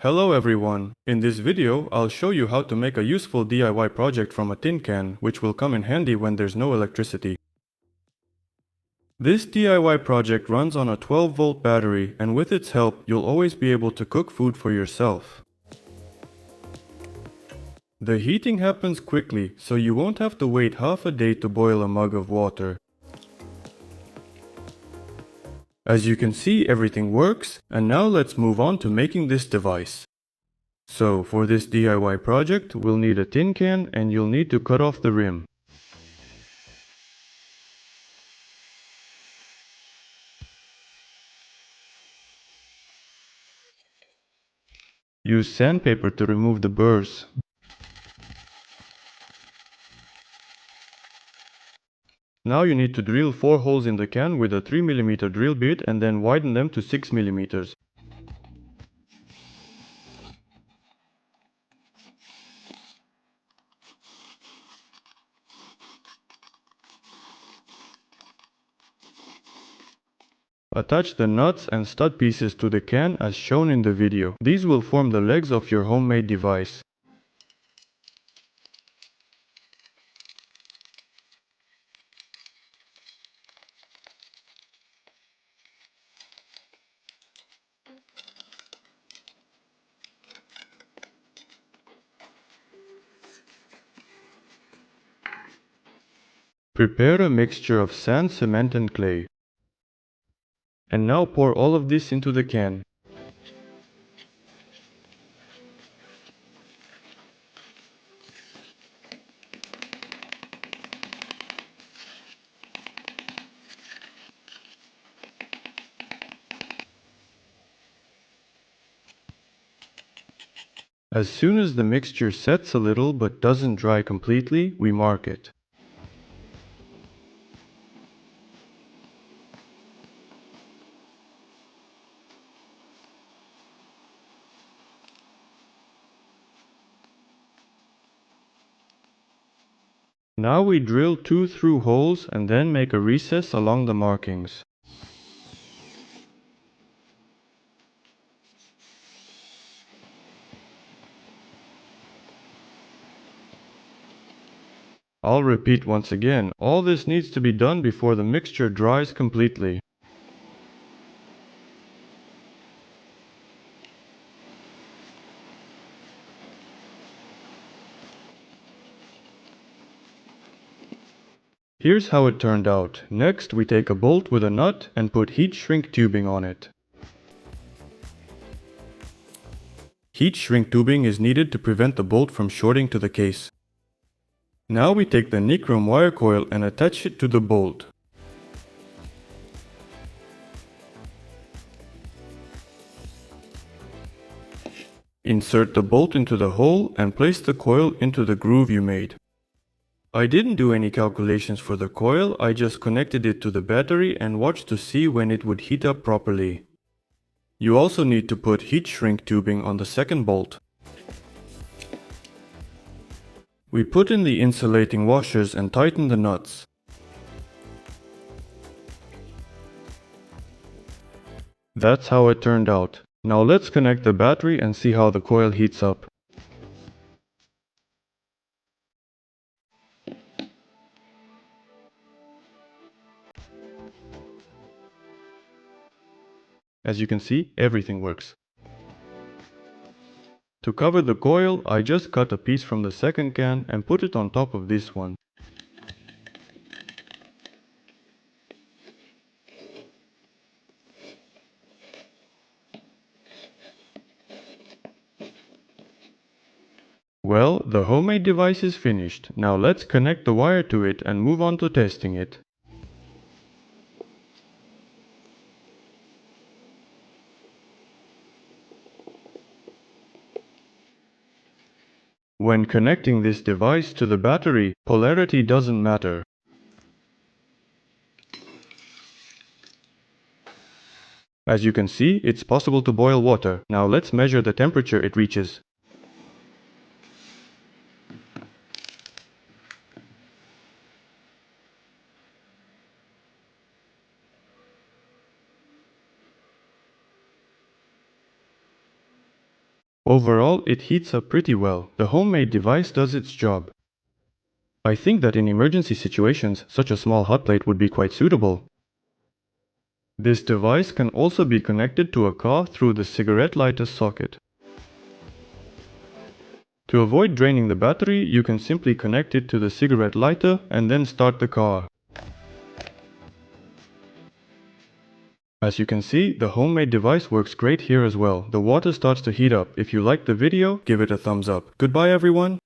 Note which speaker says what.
Speaker 1: Hello everyone! In this video, I'll show you how to make a useful DIY project from a tin can, which will come in handy when there's no electricity. This DIY project runs on a 12-volt battery, and with its help, you'll always be able to cook food for yourself. The heating happens quickly, so you won't have to wait half a day to boil a mug of water. As you can see, everything works, and now let's move on to making this device. So, for this DIY project, we'll need a tin can and you'll need to cut off the rim. Use sandpaper to remove the burrs. Now you need to drill 4 holes in the can with a 3mm drill bit and then widen them to 6mm. Attach the nuts and stud pieces to the can as shown in the video. These will form the legs of your homemade device. Prepare a mixture of sand, cement and clay. And now pour all of this into the can. As soon as the mixture sets a little but doesn't dry completely, we mark it. Now we drill 2 through holes and then make a recess along the markings. I'll repeat once again, all this needs to be done before the mixture dries completely. Here's how it turned out. Next, we take a bolt with a nut and put heat shrink tubing on it. Heat shrink tubing is needed to prevent the bolt from shorting to the case. Now we take the nichrome wire coil and attach it to the bolt. Insert the bolt into the hole and place the coil into the groove you made. I didn't do any calculations for the coil, I just connected it to the battery and watched to see when it would heat up properly. You also need to put heat shrink tubing on the second bolt. We put in the insulating washers and tighten the nuts. That's how it turned out. Now let's connect the battery and see how the coil heats up. As you can see, everything works. To cover the coil, I just cut a piece from the second can and put it on top of this one. Well, the homemade device is finished. Now let's connect the wire to it and move on to testing it. When connecting this device to the battery, polarity doesn't matter. As you can see, it's possible to boil water. Now let's measure the temperature it reaches. Overall, it heats up pretty well. The homemade device does its job. I think that in emergency situations, such a small hot plate would be quite suitable. This device can also be connected to a car through the cigarette lighter socket. To avoid draining the battery, you can simply connect it to the cigarette lighter and then start the car. As you can see, the homemade device works great here as well. The water starts to heat up. If you liked the video, give it a thumbs up. Goodbye everyone!